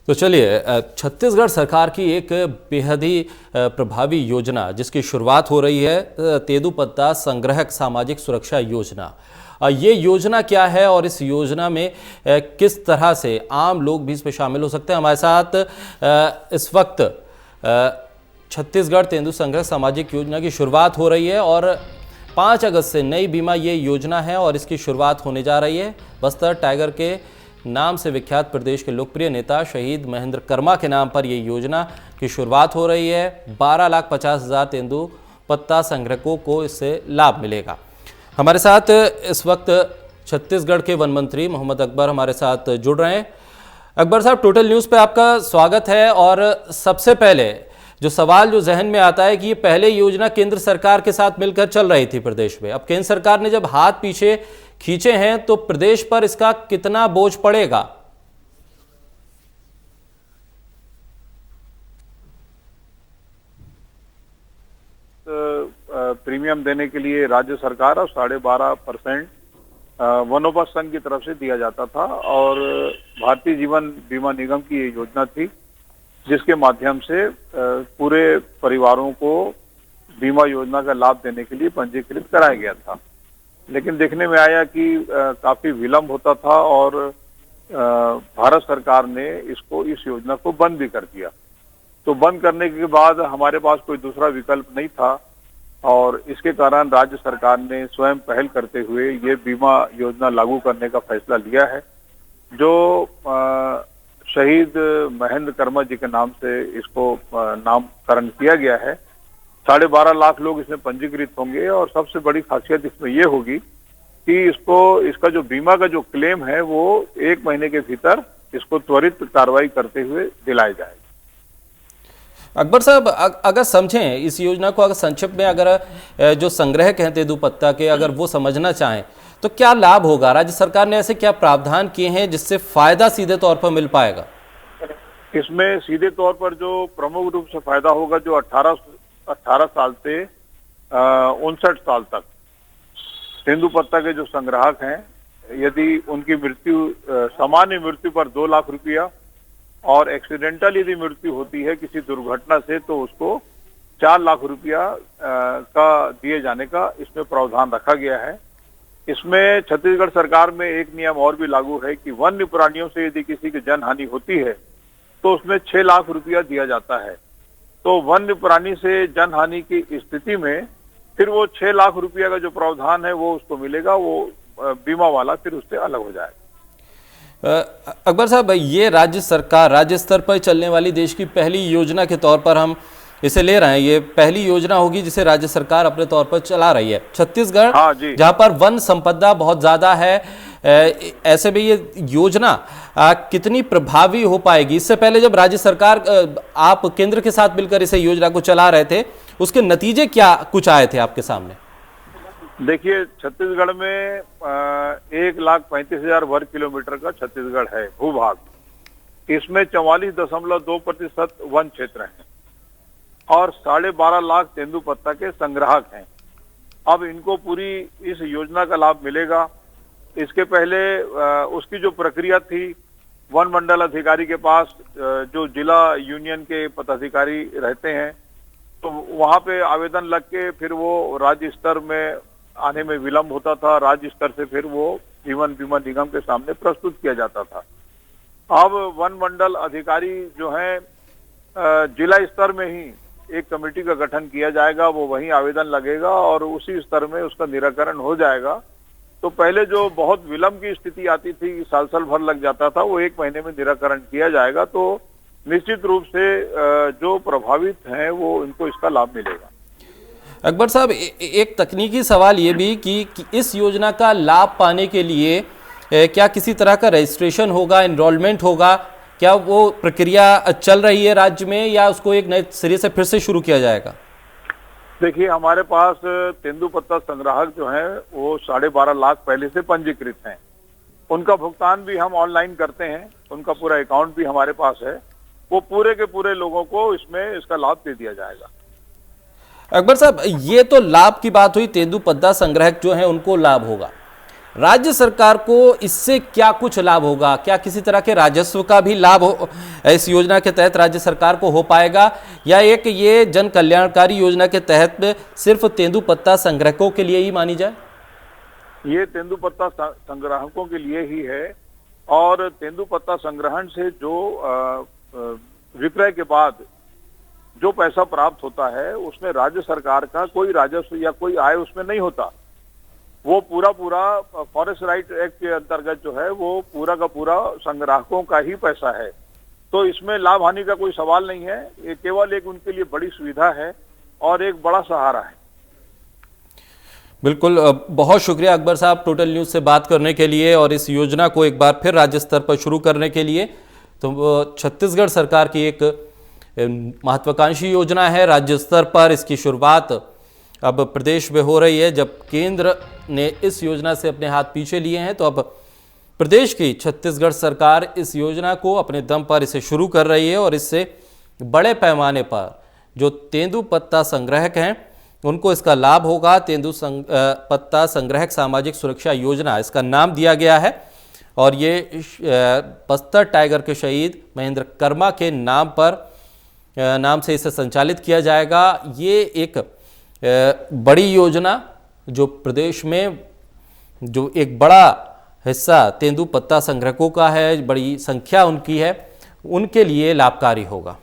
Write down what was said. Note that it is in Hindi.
तो चलिए, छत्तीसगढ़ सरकार की एक बेहद ही प्रभावी योजना जिसकी शुरुआत हो रही है तेंदूपत्ता संग्रहक सामाजिक सुरक्षा योजना। ये योजना क्या है और इस योजना में किस तरह से आम लोग भी इसमें शामिल हो सकते हैं? हमारे साथ इस वक्त छत्तीसगढ़ तेंदू संग्रह सामाजिक योजना की शुरुआत हो रही है और 5 अगस्त से नई बीमा ये योजना है और इसकी शुरुआत होने जा रही है। बस्तर टाइगर के नाम से विख्यात प्रदेश के लोकप्रिय नेता शहीद महेंद्र कर्मा के नाम पर यह योजना की शुरुआत हो रही है। 12,50,000 तेंदूपत्ता संग्रहकों को इससे लाभ मिलेगा। हमारे साथ इस वक्त छत्तीसगढ़ के वन मंत्री मोहम्मद अकबर हमारे साथ जुड़ रहे हैं। अकबर साहब, टोटल न्यूज़ पे आपका स्वागत है। और सबसे पहले जो सवाल जो जहन में आता है कि ये पहले योजना केंद्र सरकार के साथ मिलकर चल रही थी प्रदेश में, अब केंद्र सरकार ने जब हाथ पीछे खींचे हैं तो प्रदेश पर इसका कितना बोझ पड़ेगा? प्रीमियम देने के लिए राज्य सरकार और 12.5% वनोपज संघ की तरफ से दिया जाता था और भारतीय जीवन बीमा निगम की ये योजना थी जिसके माध्यम से पूरे परिवारों को बीमा योजना का लाभ देने के लिए पंजीकृत कराया गया था। लेकिन देखने में आया कि काफी विलंब होता था और भारत सरकार ने इस योजना को बंद भी कर दिया। तो बंद करने के बाद हमारे पास कोई दूसरा विकल्प नहीं था और इसके कारण राज्य सरकार ने स्वयं पहल करते हुए ये बीमा योजना लागू करने का फैसला लिया है, जो शहीद महेंद्र कर्मा जी के नाम से इसको नामकरण किया गया है। 12.5 लाख लोग इसमें पंजीकृत होंगे और सबसे बड़ी खासियत इसमें यह होगी कि इसका जो बीमा का जो क्लेम है वो 1 महीने के भीतर इसको त्वरित कार्रवाई करते हुए दिलाया जाएगा। अकबर साहब, अगर समझें इस योजना को, अगर संक्षिप्त में अगर जो संग्रहक हैं तेंदूपत्ता के अगर वो समझना चाहें तो क्या लाभ होगा? राज्य सरकार ने ऐसे क्या प्रावधान किए हैं जिससे फायदा सीधे तौर पर मिल पाएगा? इसमें सीधे तौर पर जो प्रमुख रूप से फायदा होगा, जो 18 साल से 59 साल तक तेंदूपत्ता के जो संग्राहक हैं, यदि उनकी मृत्यु सामान्य मृत्यु पर 2 लाख रुपया और एक्सीडेंटल यदि मृत्यु होती है किसी दुर्घटना से तो उसको 4 लाख रुपया का दिए जाने का इसमें प्रावधान रखा गया है। इसमें छत्तीसगढ़ सरकार में एक नियम और भी लागू है कि वन्य प्राणियों से यदि किसी की जनहानि होती है तो उसमें 6 लाख रुपया दिया जाता है। तो वन्य प्राणी से जनहानि की स्थिति में फिर वो 6 लाख रुपया का जो प्रावधान है वो उसको मिलेगा, वो बीमा वाला फिर उससे अलग हो जाएगा। अकबर साहब, ये राज्य सरकार राज्य स्तर पर चलने वाली देश की पहली योजना के तौर पर हम इसे ले रहे हैं। ये पहली योजना होगी जिसे राज्य सरकार अपने तौर पर चला रही है। छत्तीसगढ़ जहां पर वन संपदा बहुत ज्यादा है, ऐसे में ये योजना कितनी प्रभावी हो पाएगी? इससे पहले जब राज्य सरकार आप केंद्र के साथ मिलकर इसे योजना को चला रहे थे, उसके नतीजे क्या कुछ आए थे आपके सामने? देखिए, छत्तीसगढ़ में 1,35,000 वर्ग किलोमीटर का छत्तीसगढ़ है भूभाग। इसमें 44.2% वन क्षेत्र है और 12.5 लाख तेंदूपत्ता के संग्राहक हैं। अब इनको पूरी इस योजना का लाभ मिलेगा। इसके पहले उसकी जो प्रक्रिया थी, वन मंडल अधिकारी के पास जो जिला यूनियन के पदाधिकारी रहते हैं तो वहां पे आवेदन लग के फिर वो राज्य स्तर में आने में विलंब होता था। राज्य स्तर से फिर वो जीवन बीमा निगम के सामने प्रस्तुत किया जाता था। अब वन मंडल अधिकारी जो हैं जिला स्तर में ही एक कमेटी का गठन किया जाएगा, वो वहीं आवेदन लगेगा और उसी स्तर में उसका निराकरण हो जाएगा। तो पहले जो बहुत विलंब की स्थिति आती थी, साल भर लग जाता था, वो 1 महीने में निराकरण किया जाएगा। तो निश्चित रूप से जो प्रभावित हैं वो इनको इसका लाभ मिलेगा। अकबर साहब, एक तकनीकी सवाल ये भी कि इस योजना का लाभ पाने के लिए क्या किसी तरह का रजिस्ट्रेशन होगा, एनरोलमेंट होगा? क्या वो प्रक्रिया चल रही है राज्य में या उसको एक नए सिरे से फिर से शुरू किया जाएगा? देखिए, हमारे पास तेंदूपत्ता संग्राहक जो हैं वो 12.5 लाख पहले से पंजीकृत हैं। उनका भुगतान भी हम ऑनलाइन करते हैं, उनका पूरा अकाउंट भी हमारे पास है। वो पूरे के पूरे लोगों को इसमें इसका लाभ दे दिया जाएगा। अकबर साहब, ये तो लाभ की बात हुई, तेंदूपत्ता संग्राहक जो है उनको लाभ होगा। राज्य सरकार को इससे क्या कुछ लाभ होगा? क्या किसी तरह के राजस्व का भी लाभ हो इस योजना के तहत राज्य सरकार को हो पाएगा, या एक ये जन कल्याणकारी योजना के तहत सिर्फ तेंदुपत्ता संग्राहकों के लिए ही मानी जाए? ये तेंदुपत्ता संग्राहकों के लिए ही है, और तेंदुपत्ता संग्रहण से जो विक्रय के बाद जो पैसा प्राप्त होता है उसमें राज्य सरकार का कोई राजस्व या कोई आय उसमें नहीं होता। वो पूरा फॉरेस्ट राइट एक्ट के अंतर्गत जो है वो पूरा का पूरा संग्राहकों का ही पैसा है। तो इसमें लाभ हानि का कोई सवाल नहीं है, ये केवल एक उनके लिए बड़ी सुविधा है और एक बड़ा सहारा है। बिल्कुल, बहुत शुक्रिया अकबर साहब टोटल न्यूज़ से बात करने के लिए और इस योजना को एक बार फिर राज्य स्तर पर शुरू करने के लिए। तो छत्तीसगढ़ सरकार की एक महत्वाकांक्षी योजना है, राज्य स्तर पर इसकी शुरुआत अब प्रदेश में हो रही है। जब केंद्र ने इस योजना से अपने हाथ पीछे लिए हैं तो अब प्रदेश की छत्तीसगढ़ सरकार इस योजना को अपने दम पर इसे शुरू कर रही है और इससे बड़े पैमाने पर जो तेंदुपत्ता संग्राहक हैं उनको इसका लाभ होगा। तेंदुपत्ता संग्राहक सामाजिक सुरक्षा योजना इसका नाम दिया गया है और ये बस्तर टाइगर के शहीद महेंद्र कर्मा के नाम से इसे संचालित किया जाएगा। ये एक बड़ी योजना जो प्रदेश में जो एक बड़ा हिस्सा तेंदुपत्ता संग्राहकों का है, बड़ी संख्या उनकी है, उनके लिए लाभकारी होगा।